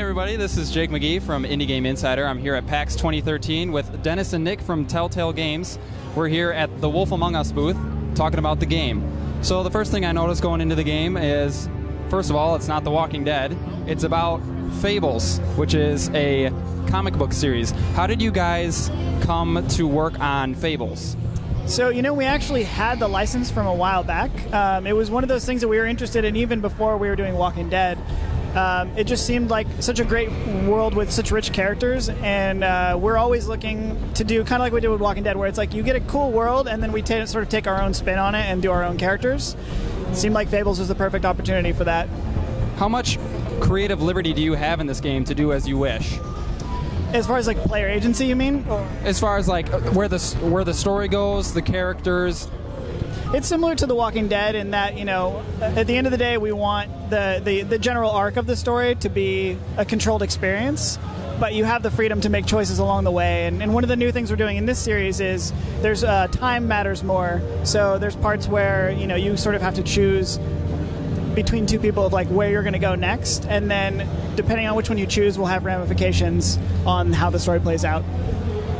everybody, this is Jake Magee from Indie Game Insider. I'm here at PAX 2013 with Dennis and Nick from Telltale Games. We're here at the Wolf Among Us booth talking about the game. So the first thing I noticed going into the game is, first of all, it's not The Walking Dead. It's about Fables, which is a comic book series. How did you guys come to work on Fables? So, we actually had the license from a while back. It was one of those things that we were interested in even before we were doing Walking Dead. It just seemed like such a great world with such rich characters, and we're always looking to do kind of like we did with Walking Dead, where it's like you get a cool world and then we sort of take our own spin on it and do our own characters. It seemed like Fables was the perfect opportunity for that. How much creative liberty do you have in this game to do as you wish? As far as like player agency, you mean? Or? As far as like where the story goes, the characters. It's similar to The Walking Dead in that, at the end of the day, we want the general arc of the story to be a controlled experience, but you have the freedom to make choices along the way. And one of the new things we're doing in this series is there's time matters more. So there's parts where, you sort of have to choose between two people of like where you're going to go next, and then depending on which one you choose will have ramifications on how the story plays out.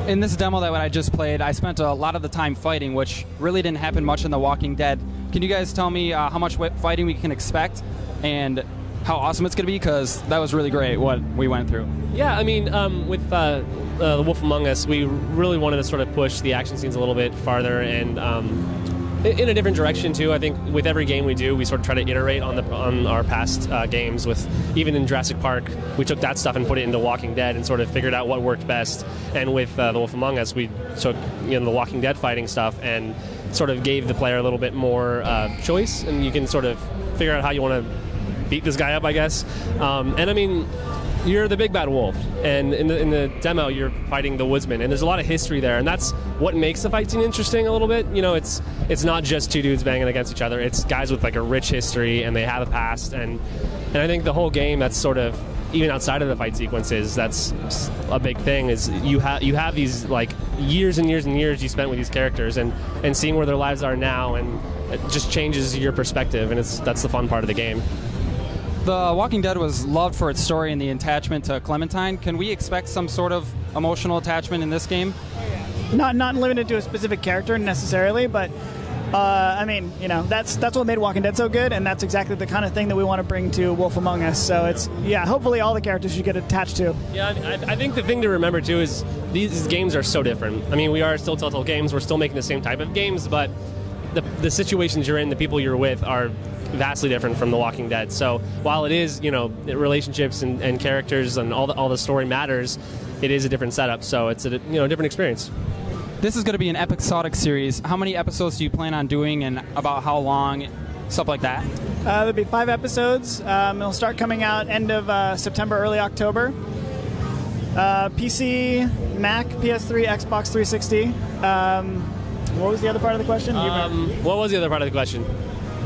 In this demo that I just played, I spent a lot of the time fighting, which really didn't happen much in The Walking Dead. Can you guys tell me how much fighting we can expect and how awesome it's going to be? Because that was really great what we went through. Yeah, I mean, with The Wolf Among Us, we really wanted to sort of push the action scenes a little bit farther and in a different direction too. I think with every game we do, we sort of try to iterate on our past games. With even in Jurassic Park, we took that stuff and put it into Walking Dead and sort of figured out what worked best. And with The Wolf Among Us, we took the Walking Dead fighting stuff and sort of gave the player a little bit more choice, and you can sort of figure out how you want to beat this guy up, I guess. And I mean, you're the big bad wolf, and in the demo you're fighting the woodsman, and there's a lot of history there, and that's what makes the fight scene interesting a little bit. It's not just two dudes banging against each other. It's guys with like a rich history, and they have a past, and I think the whole game, that's sort of, even outside of the fight sequences, that's a big thing, is you have these like years and years and years you spent with these characters, and seeing where their lives are now, and it just changes your perspective, and that's the fun part of the game. The Walking Dead was loved for its story and the attachment to Clementine. Can we expect some sort of emotional attachment in this game? Not limited to a specific character necessarily, but I mean, that's what made Walking Dead so good, and that's exactly the kind of thing that we want to bring to Wolf Among Us. So it's, hopefully all the characters you get attached to. Yeah, I think the thing to remember too is these games are so different. I mean, we are still Telltale Games. We're still making the same type of games, but the situations you're in, the people you're with are vastly different from The Walking Dead. So while it is, relationships and characters and all the story matters, it is a different setup. So it's a different experience. This is going to be an episodic series. How many episodes do you plan on doing, and about how long, stuff like that? There'll be 5 episodes. It'll start coming out end of September, early October. PC, Mac, PS3, Xbox 360. What was the other part of the question? What was the other part of the question?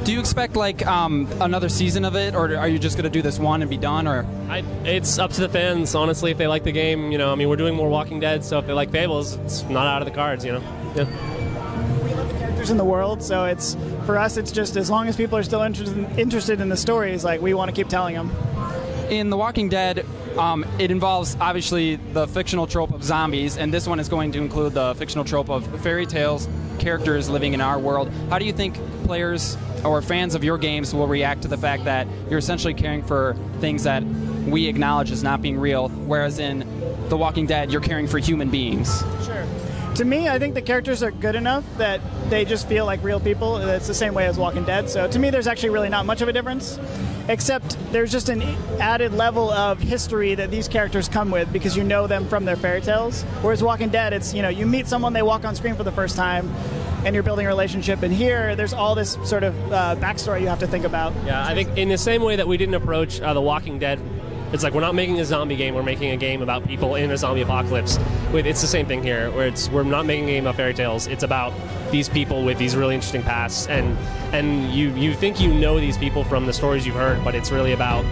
Do you expect like another season of it, or are you just going to do this one and be done? Or it's up to the fans, honestly. If they like the game, I mean, we're doing more Walking Dead, so if they like Fables, it's not out of the cards, Yeah. We love the characters in the world, so for us, it's just as long as people are still interested in the stories, like we want to keep telling them. In The Walking Dead, it involves obviously the fictional trope of zombies, and this one is going to include the fictional trope of fairy tales, characters living in our world. How do you think players or fans of your games will react to the fact that you're essentially caring for things that we acknowledge as not being real, whereas in The Walking Dead, you're caring for human beings? Sure. To me, I think the characters are good enough that they just feel like real people. It's the same way as Walking Dead. So to me, there's actually really not much of a difference, except there's just an added level of history that these characters come with because you know them from their fairy tales. Whereas Walking Dead, it's, you meet someone, they walk on screen for the first time, and you're building a relationship. And here, there's all this sort of backstory you have to think about. Yeah, I think in the same way that we didn't approach The Walking Dead, it's like we're not making a zombie game, we're making a game about people in a zombie apocalypse. It's the same thing here, where we're not making a game about fairy tales, it's about these people with these really interesting pasts, and you think you know these people from the stories you've heard, but it's really about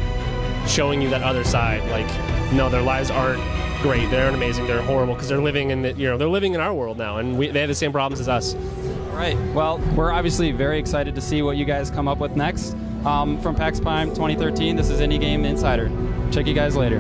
showing you that other side. Like, no, their lives aren't great. They aren't amazing. They're horrible because they're living in they're living in our world now, and they have the same problems as us. Right. Well, we're obviously very excited to see what you guys come up with next. From PAX Prime 2013, this is Indie Game Insider. Check you guys later.